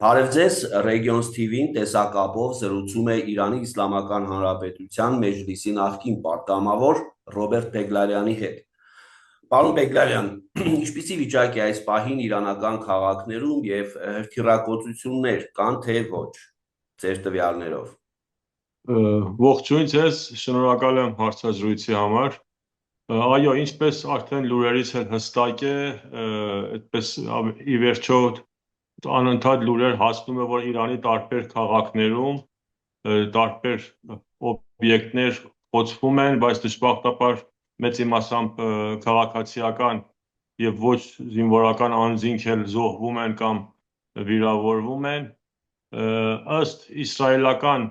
Բարև ձեզ, Regions TV-ին տեսակապով զրուցում է Իրանի Իսլամական Հանրապետության Մեջլիսի նախկին պատգամավոր Ռոբերտ Բեգլարյանի հետ։ Պարոն Բեգլարյան, ինչպիսի վիճակ է այս պահին իրանական քաղաքներում եւ հրթիռակոծություններ կան թե ոչ, ձեր տվյալներով։ Ողջույն ձեզ, շնորհակալ եմ հարցազրույցի համար։ Այո, ինչպես արդեն լուրերից էլ հստակ է, այդպես ի վերջո անընդհատ լուրեր հասնում է, որ Իրանի տարբեր քաղաքներում տարբեր օբյեկտներ խոցվում են, բայց դժբախտաբար մեծ իմաստամբ քաղաքացիական եւ ոչ զինվորական անձինք էլ զոհվում են կամ վիրավորվում են։ Ըստ իսրայելական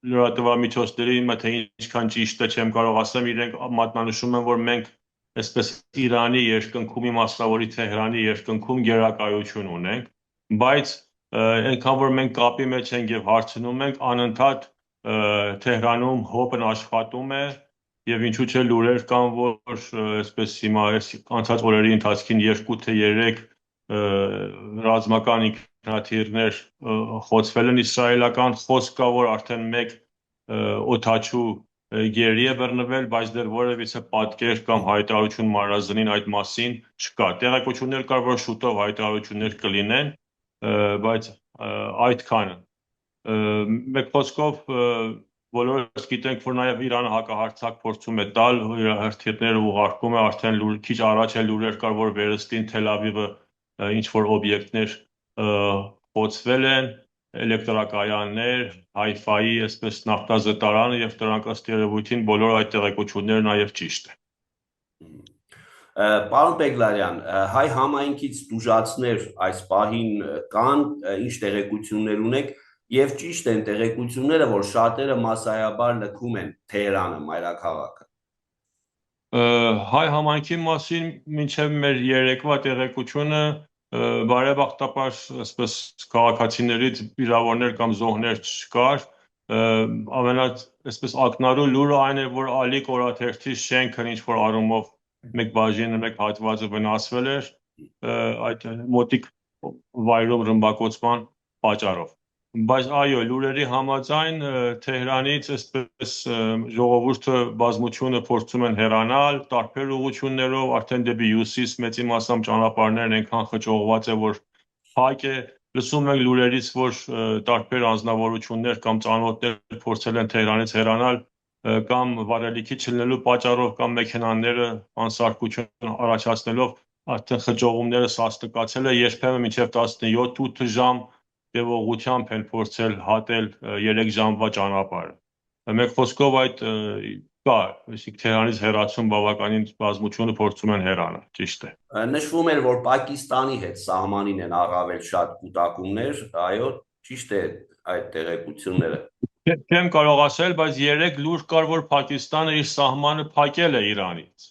լրատվամիջոցների, թե ինչքան ճիշտ է, չեմ կարող ասեմ, իրենք մատնանշում են, որ մենք այսպես Իրանի երկնքում, իմաստավորի Թեհրանի երկնքում գերակայություն ունենք, բայց այնքան որ մենք կապի մեջ ենք եւ հարցնում ենք, անընդհատ Թեհրանում հոպն աշխատում է եւ ինչու՞ չէ լուրեր կան, որ այսպես հիմա անցած օրերի ընթացքին 2 թե 3 ռազմական ինքնաթիռներ խոցվել են իսրայելական, խոսք կա, որ արդեն 1 օդաչու գերի է բռնվել, բայց դեռ որևիցե պատկեր կամ հայտարարություն մանրազնին այդ մասին չկա։ Տեղեկություններ կար, որ շուտով հայտարարություններ կլինեն, բայց այդքանը։ Մեկ խոսքով բոլորս գիտենք, որ նաև Իրանը հակահարցակ փորձում է տալ, հրթիռները ուղարկում է, արդեն քիչ առաջ էլ լուրեր կար, որ վերստին Թել Ավիվը ինչ որ օբյեկտներ խոցվել են, էլեկտրակայաններ, Հայֆայի, այսպես նավթազտարանը եւ դրանք ըստ երևույթին բոլոր այդ տեղեկությունները նաև ճիշտ են։ Պարոն Բեգլարյան, հայ համայնքից տուժածներ այս պահին կան, ինչ տեղեկություններ ունեք եւ ճիշտ են տեղեկությունները, որ շատերը մասսայաբար լքում են Թեհրանը, մայրաքաղաքը։ Հայ համայնքի մասին մինչև մեր երեկվա տեղեկությունը բարեբախտաբար այսպես քաղաքացիներից վիրավորներ կամ զոհներ չկար, այսպես ակնառու լուրը այն է, որ Ալի Կորաթերթի շենքն ինչ որ առումով մեկ բաժինը, մեկ հատվածը վնասվել էր այդ մոտիկ վայրում ռմբակոծման պատճառով։ Բայց այո, լուրերի համաձայն Թեհրանից այսպես ժողովուրդը բազմությունը փորձում են հեռանալ տարբեր ուղղություններով, արդեն դեպի հյուսիս մեծ իմաստամբ ճանապարհներն այնքան խճողված է, որ փակ է։ Լսում ենք լուրերից, որ տարբեր անձնավորություններ կամ ծանոթներ փորձել են Թեհրանից հեռանալ կամ վարելիքի չլինելու պատճառով կամ մեքենաները անսարքություն առաջացնելով արդեն խճողումները սաստկացել է, երբեմն մինչև 17-8 ժամ տևողությամբ են փորձել հատել 3 ժամվա ճանապարհը։ Մեկ խոսքով այդ կա, այսինքն Թեհրանից հեռացում բավականին բազմությունը փորձում են հեռանալ, ճիշտ է։ Նշվում էր, որ Պակիստանի հետ սահմանին են առավել շատ կուտակումներ, այո, ճիշտ է այդ տեղեկությունները։ Չեմ կարող ասել, բայց 3 լուր կար, որ Պակիստանը իր սահմանը փակել է Իրանից։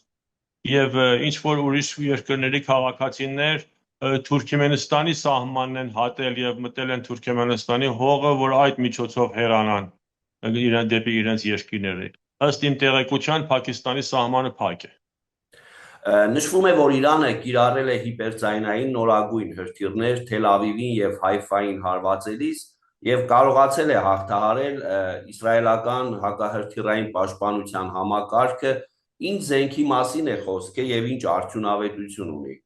Եվ ինչ որ ուրիշ երկրների քաղաքացիներ Թուրքմենստանի սահմանն են հատել եւ մտել են Թուրքմենստանի հողը, որ այդ միջոցով հեռանան դեպի իրենց երկիրները։ Ըստ իմ տեղեկության Պակիստանի սահմանը փակ է։ Նշվում է, որ Իրանը կիրառել է հիպերձայնային նորագույն հրթիռներ Թել Ավիվին եւ Հայֆային հարվածելիս եւ կարողացել է հաղթահարել իսրայելական հակահրթիռային պաշտպանության համակարգը, ինչ զենքի մասին է խոսքը եւ ինչ արդյունավետություն ունի։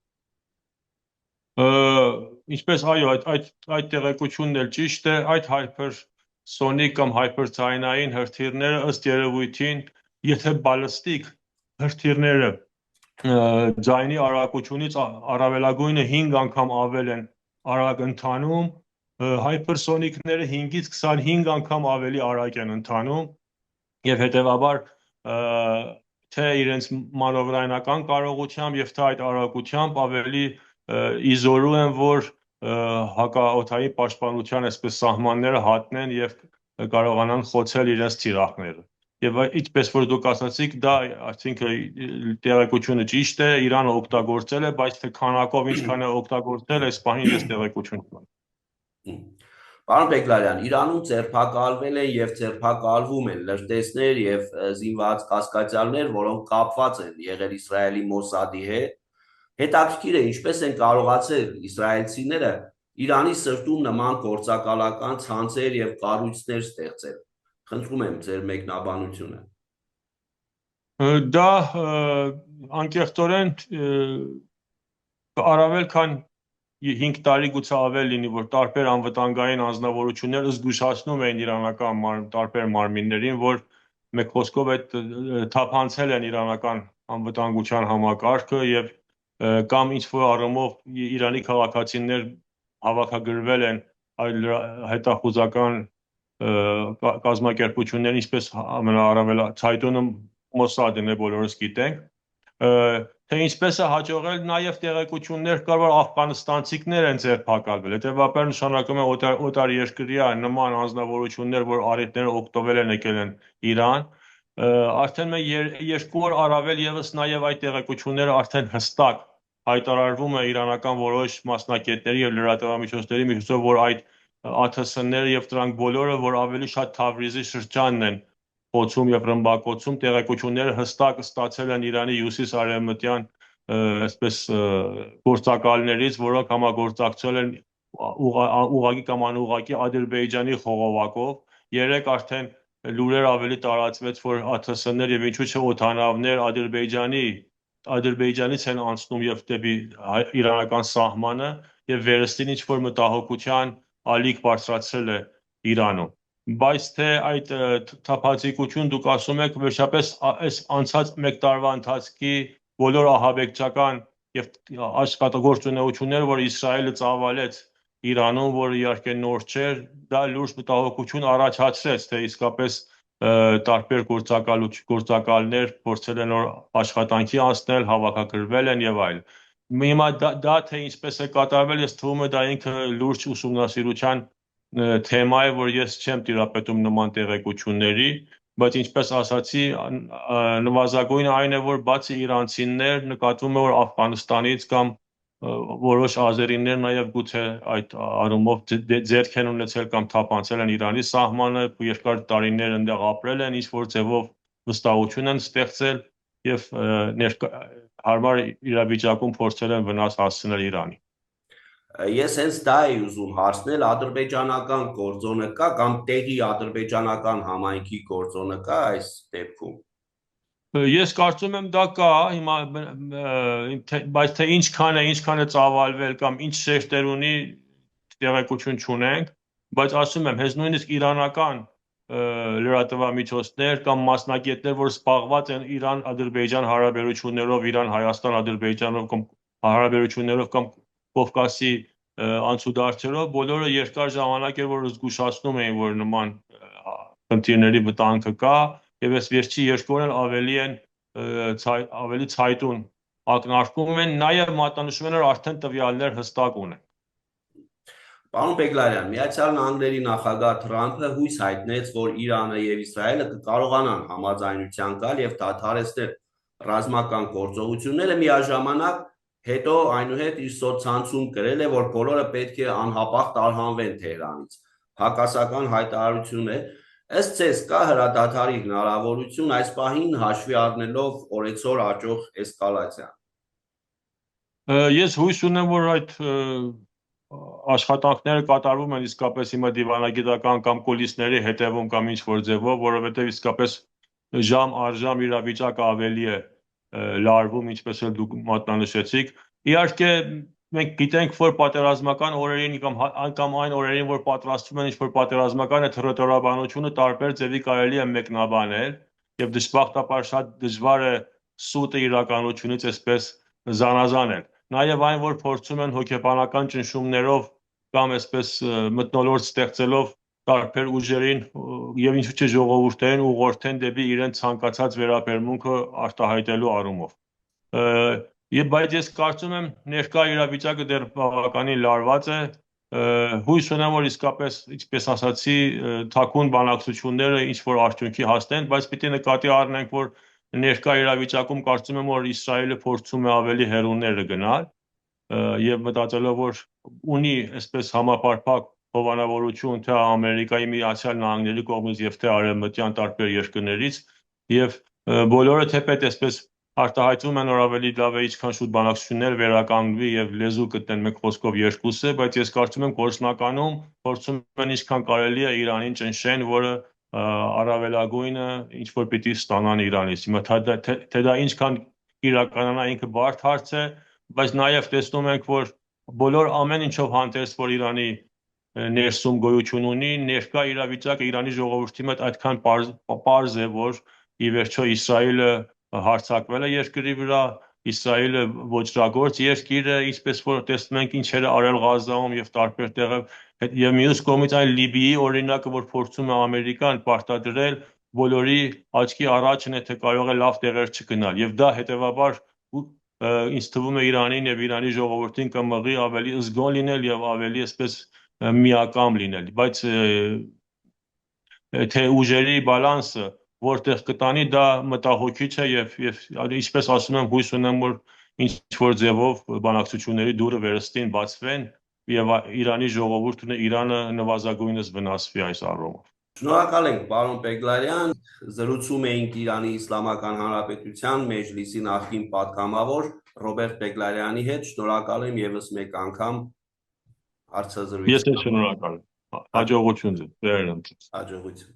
Ինչպես այո, այդ տեղեկությունն էլ ճիշտ է, այդ hypersonic կամ hyperzայնային հրթիռները ըստ երևույթին, եթե բալիստիկ հրթիռները ձայնի արագությունից առավելագույնը 5 անգամ ավել են արագ ընթանում, hypersonic-ները 5-ից 25 անգամ ավելի արագ են ընթանում եւ հետեւաբար թե իրենց մանևրայնական կարողությամբ եւ թե այդ արագությամբ ավելի իզորու են, որ հակաօդային պաշտպանության այսպես սահմանները հատնեն եւ կարողանան խոցել իրենց թիրախները։ Եվ ինչպես որ դուք ասացիք, դա այսինքն տեղեկությունը ճիշտ է, Իրանը օգտագործել է, բայց թե քանակով ինչքան է օգտագործել, այս պահին ես տեղեկություն չունեմ։ Պարոն Բեգլարյան, Իրանում ձերբակալվել են եւ ձերբակալվում են լրտեսներ եւ զինված կասկածյալներ, որոնք կապված են եղել Իսրայելի Մոսադի հետ։ Հետաքրքիր է, ինչպես են կարողացել իսրայելցիները Իրանի սրտում նման գործակալական ցանցեր եւ կառույցներ ստեղծել։ Խնդրում եմ ձեր մեկնաբանությունը։ Դա անկեղծորեն առավել քան 5 տարի գուցե ավել լինի, որ տարբեր անվտանգային անձնավորություններ զգուշացնում էին իրանական տարբեր մարմիններին, որ մեկ խոսքով այդ թափանցել են իրանական անվտանգության համակարգը եւ կամ ինչ որ առումով Իրանի քաղաքացիներ հավաքագրվել են այլ հետախուզական կազմակերպություններ, ինչպես ամենաառավել ցայտունը Մոսադն է, բոլորս գիտենք, թե ինչպես է հաջողել նաև տեղեկություններ կար, որ աֆղանստանցիքներ են ձերբակալվել, հետևաբար նշանակում է օտար երկրյա նման անձնավորություններ, որ առիթները օգտվել են եկել են Իրան, արդեն մենք 2 օր առավել եւս նաև այդ տեղեկությունները արդեն հստակ հայտարարվում է իրանական որոշ մասնակիցների եւ լրատվամիջոցների միջոցով, որ այդ ԱԹՍ-ները եւ դրանք բոլորը, որ ավելի շատ Թավրիզի շրջանն են խոցում եւ ռմբակոծում, տեղեկությունները հստակ ստացել են Իրանի հյուսիս-արևմտյան այսպես գործակալներից, որոնք համագործակցել են ուղղակի կամ անուղղակի Ադրբեջանի խողովակով։ Երեք արդեն լուրեր ավելի տարածվեց, որ ԱԹՍ-ներ եւ ինչու՞ չէ օդանավներ Ադրբեջանից են անցնում եւ դեպի իրանական սահմանը եւ վերստին ինչ որ մտահոգության ալիք բարձրացրել է Իրանում։ Բայց թե այդ թափանցիկություն դուք ասում եք վերջապես այս անցած 1 տարվա ընթացքի բոլոր ահաբեկչական եւ աշխատագործունեությունները, որ Իսրայելը ծավալեց Իրանում, որը իհարկե նոր չէր, դա լուրջ մտահոգություն առաջացրեց, թե իսկապես տարբեր գործակալներ փորձել են աշխատանքի անցնել, հավաքագրվել են եւ այլն։ Հիմա դա թե ինչպես է կատարվել, ես թվում է դա ինքը լուրջ ուսումնասիրության թեմա է, որ ես չեմ տիրապետում նման տեղեկությունների, բայց ինչպես ասացի, նվազագույնը այն է, որ բացի իրանցիներ նկատվում է, որ Աֆղանստանից կամ որոշ ազերիներ նաև գուցե այդ առումով ձեռք են ունեցել կամ թափանցել են Իրանի սահմանը, երկար տարիներ այնտեղ ապրել են, ինչ որ ձևով վստահություն են ստեղծել եւ հարմար իրավիճակում փորձել են վնաս հասցնել Իրանին։ Ես հենց դա էի ուզում հարցնել, ադրբեջանական գործոնը կա կամ տեղի ադրբեջանական համայնքի գործոնը կա այս դեպքում։ Ես կարծում եմ դա կա, հիմա բայց թե ինչքան է ծավալվել կամ ինչ շեշտեր ունի տեղեկություն չունենք, բայց ասում եմ, հենց նույնիսկ իրանական լրատվամիջոցներ կամ մասնագետներ, որ զբաղված են Իրան-Ադրբեջան հարաբերություններով, Իրան-Հայաստան-Ադրբեջանով կամ հարաբերություններով կամ Կովկասի անցուդարձերով, բոլորը երկար ժամանակ էր, որ զգուշացնում էին, որ նման խնդիրների վտանգը կա, եւ այս վերջի 2 օրն ավելի ցայտուն ակնարկում են, նաեւ մատնանշում են, որ արդեն տվյալներ հստակ ունեն։ Պարոն Բեգլարյան, Միացյալ Նահանգների նախագահ Թրամփը հույս հայտնեց, որ Իրանը եւ Իսրայելը կկարողանան համաձայնության գալ եւ դադարեցնել ռազմական գործողությունները, միաժամանակ հետո այնուհետ իր սոցցանցում գրել է, որ բոլորը պետք է անհապաղ տարհանվեն Թեհրանից։ Հակասական հայտարարություն է։ Ըստ ձեզ կա հրադադարի հնարավորություն այս պահին հաշվի առնելով օրեցօր աճող էսկալացիան։ Ես հույս ունեմ, որ այդ աշխատանքները կատարվում են իսկապես հիմա դիվանագիտական կամ կուլիսների հետևում կամ ինչ որ ձևով, որովհետև իսկապես ժամ առ ժամ իրավիճակը ավելի է լարվում, ինչպես էլ դուք մատնանշեցիք։ Իհարկե մենք գիտենք, որ պատերազմական օրերին կամ այն օրերին, որ պատրաստվում են ինչ-որ պատերազմական է թռետորաբանությունը տարբեր ձևի կարելի է մեկնաբանել եւ դժբախտաբար շատ դժվար է սուտը իրականությունից այսպես զանազանել։ Նաեւ այն, որ փորձում են հոգեբանական ճնշումներով կամ այսպես մթնոլորտ ստեղծելով տարբեր ուժերին եւ ինչու՞ չէ ժողովուրդներին ուղղորդեն դեպի իրենց ցանկացած վերաբերմունքը արտահայտելու առումով։ Բայց ես կարծում եմ ներկա իրավիճակը դեռ բավականին լարված է, հույս ունեմ, որ իսկապես, ինչպես ասացի, թաքուն բանակցությունները ինչ որ արդյունքի հասնեն, բայց պիտի նկատի առնենք, որ ներկա իրավիճակում կարծում եմ, որ Իսրայելը փորձում է ավելի հեռուները գնալ եւ մտածելով, որ ունի այսպես համապարփակ հովանավորություն թե Ամերիկայի Միացյալ Նահանգների կողմից եւ թե արևմտյան տարբեր երկրներից եւ բոլորը թեպետ այսպես արտահայտվում են, որ ավելի լավ է ինչքան շուտ բանակցություններ վերականգնվի եւ լեզու գտնեն մեկ խոսքով երկուսը, բայց ես կարծում եմ գործնականում փորձում են ինչքան կարելի է Իրանին ճնշեն, որը առավելագույնը ինչ որ պիտի ստանան Իրանից։ Հիմա թե դա ինչքան իրականանա ինքը բարդ հարց է, բայց նաեւ տեսնում ենք, որ բոլոր ամեն ինչով հանդերձ, որ Իրանի ներսում գոյություն ունի, ներկա իրավիճակը Իրանի ժողովրդի մոտ այդքան պարզ է, որ ի վերջո Իսրայելը հարձակվել է երկրի վրա, Իսրայելը ոճրագործ երկիր է, ինչպես որ տեսնում ենք ինչեր է արել Ղազայում եւ տարբեր տեղերով, եւ մյուս կողմից այն Լիբիայի օրինակը, որ փորձում է Ամերիկան պարտադրել, բոլորի աչքի առաջն է, թե կարող է լավ տեղեր չգնալ, եւ դա հետեւաբար ինձ թվում է Իրանին եւ Իրանի ժողովրդին կմղի ավելի զգոն լինել եւ ավելի այսպես միակամ լինել, բայց թե ուժերի բալանսը որտեղ կտանի դա մտահոգիչ է եւ ինչպես ասում եմ հույս ունեմ որ ինչ որ ձևով բանակցությունների դուրը վերստին բացվեն եւ Իրանի ժողովուրդն Իրանը նվազագույնս վնասվի այս առումով։ Շնորհակալ ենք, պարոն Պեգլարյան, զրուցում էինք Իրանի Իսլամական Հանրապետության մեջլիսի նախկին պատգամավոր Ռոբերտ Պեգլարյանի հետ, շնորհակալ եմ եւս մեկ անգամ հարցազրույցի։ Ես էլ շնորհակալ եմ։ Հաջողություն ձեզ։ Հաջողություն։